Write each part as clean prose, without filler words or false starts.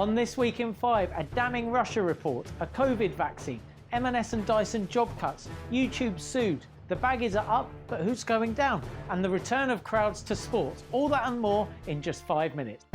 On This Week in 5, a damning Russia report, a COVID vaccine, M&S and Dyson job cuts, YouTube sued, the baggies are up, but who's going down? And the return of crowds to sports. All that and more in just 5 minutes.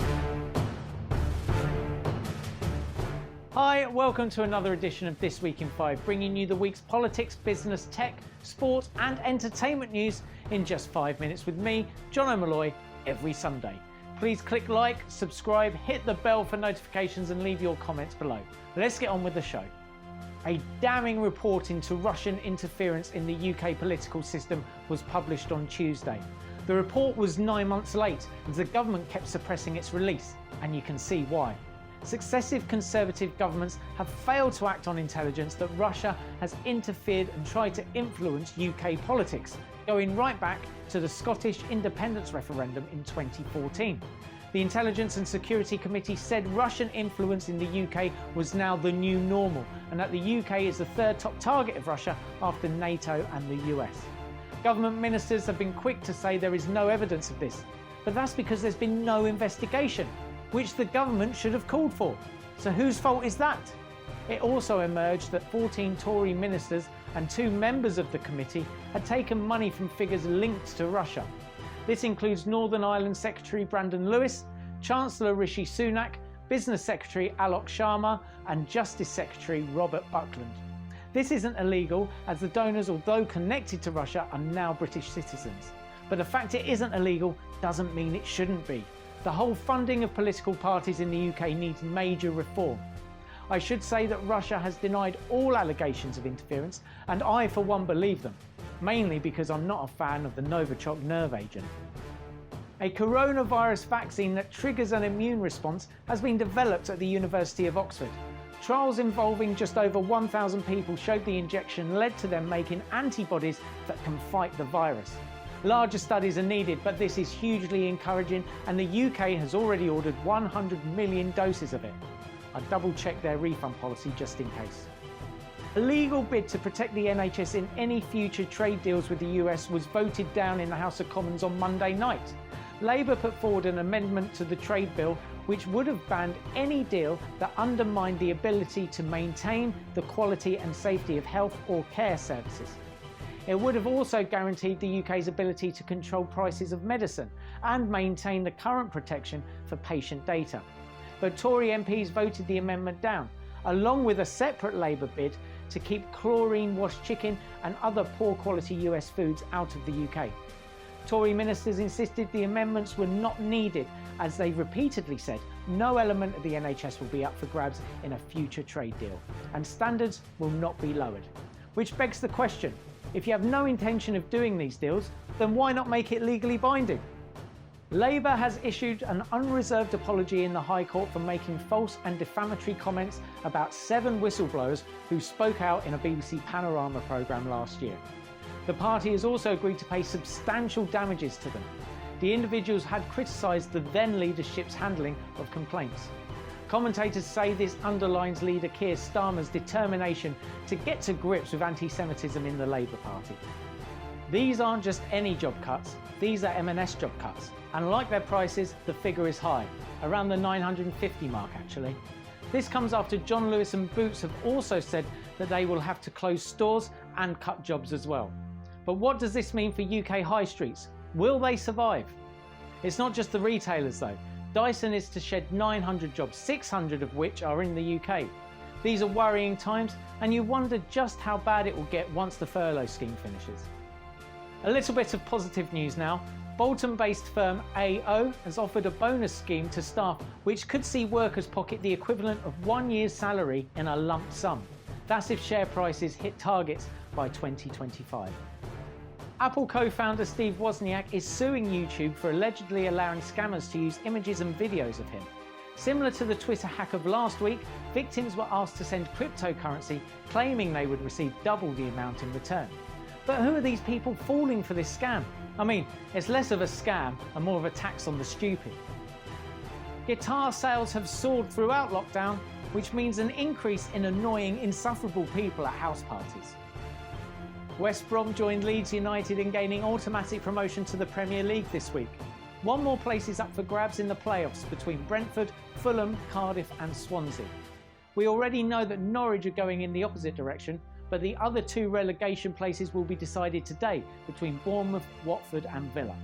Hi, welcome to another edition of This Week in 5, bringing you the week's politics, business, tech, sport and entertainment news in just 5 minutes with me, Jono Molloy, every Sunday. Please click like, subscribe, hit the bell for notifications and leave your comments below. Let's get on with the show. A damning report into Russian interference in the UK political system was published on Tuesday. The report was 9 months late as the government kept suppressing its release, and you can see why. Successive Conservative governments have failed to act on intelligence that Russia has interfered and tried to influence UK politics, going right back to the Scottish Independence Referendum in 2014. The Intelligence and Security Committee said Russian influence in the UK was now the new normal, and that the UK is the third top target of Russia after NATO and the US. Government ministers have been quick to say there is no evidence of this, but that's because there's been no investigation, which the government should have called for. So whose fault is that? It also emerged that 14 Tory ministers and 2 members of the committee had taken money from figures linked to Russia. This includes Northern Ireland Secretary Brandon Lewis, Chancellor Rishi Sunak, Business Secretary Alok Sharma and Justice Secretary Robert Buckland. This isn't illegal, as the donors, although connected to Russia, are now British citizens. But the fact it isn't illegal doesn't mean it shouldn't be. The whole funding of political parties in the UK needs major reform. I should say that Russia has denied all allegations of interference, and I for one believe them, mainly because I'm not a fan of the Novichok nerve agent. A coronavirus vaccine that triggers an immune response has been developed at the University of Oxford. Trials involving just over 1,000 people showed the injection led to them making antibodies that can fight the virus. Larger studies are needed, but this is hugely encouraging, and the UK has already ordered 100 million doses of it. I double-checked their refund policy just in case. A legal bid to protect the NHS in any future trade deals with the US was voted down in the House of Commons on Monday night. Labour put forward an amendment to the trade bill which would have banned any deal that undermined the ability to maintain the quality and safety of health or care services. It would have also guaranteed the UK's ability to control prices of medicine and maintain the current protection for patient data. But Tory MPs voted the amendment down, along with a separate Labour bid to keep chlorine-washed chicken and other poor-quality US foods out of the UK. Tory ministers insisted the amendments were not needed, as they repeatedly said no element of the NHS will be up for grabs in a future trade deal, and standards will not be lowered. Which begs the question, if you have no intention of doing these deals, then why not make it legally binding? Labour has issued an unreserved apology in the High Court for making false and defamatory comments about 7 whistleblowers who spoke out in a BBC Panorama programme last year. The party has also agreed to pay substantial damages to them. The individuals had criticised the then leadership's handling of complaints. Commentators say this underlines leader Keir Starmer's determination to get to grips with anti-Semitism in the Labour Party. These aren't just any job cuts, these are M&S job cuts. And like their prices, the figure is high, around the 950 mark actually. This comes after John Lewis and Boots have also said that they will have to close stores and cut jobs as well. But what does this mean for UK high streets? Will they survive? It's not just the retailers though. Dyson is to shed 900 jobs, 600 of which are in the UK. These are worrying times, and you wonder just how bad it will get once the furlough scheme finishes. A little bit of positive news now. Bolton-based firm AO has offered a bonus scheme to staff which could see workers pocket the equivalent of 1 year's salary in a lump sum. That's if share prices hit targets by 2025. Apple co-founder Steve Wozniak is suing YouTube for allegedly allowing scammers to use images and videos of him. Similar to the Twitter hack of last week, victims were asked to send cryptocurrency, claiming they would receive double the amount in return. But who are these people falling for this scam? I mean, it's less of a scam and more of a tax on the stupid. Guitar sales have soared throughout lockdown, which means an increase in annoying, insufferable people at house parties. West Brom joined Leeds United in gaining automatic promotion to the Premier League this week. One more place is up for grabs in the playoffs between Brentford, Fulham, Cardiff and Swansea. We already know that Norwich are going in the opposite direction, but the other two relegation places will be decided today between Bournemouth, Watford and Villa.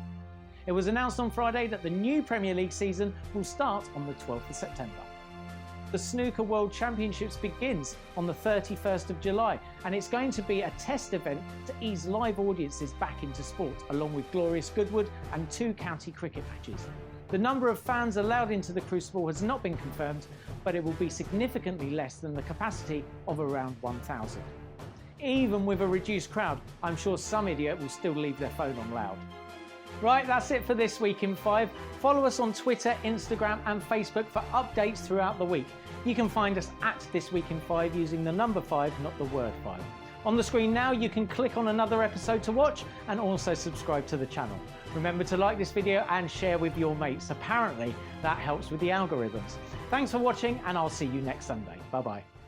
It was announced on Friday that the new Premier League season will start on the 12th of September. The Snooker World Championships begins on the 31st of July, and it's going to be a test event to ease live audiences back into sport, along with Glorious Goodwood and 2 county cricket matches. The number of fans allowed into the Crucible has not been confirmed, but it will be significantly less than the capacity of around 1,000. Even with a reduced crowd, I'm sure some idiot will still leave their phone on loud. Right, that's it for This Week in 5. Follow us on Twitter, Instagram and Facebook for updates throughout the week. You can find us at This Week in 5 using the number 5, not the word 5. On the screen now, you can click on another episode to watch and also subscribe to the channel. Remember to like this video and share with your mates. Apparently, that helps with the algorithms. Thanks for watching and I'll see you next Sunday. Bye-bye.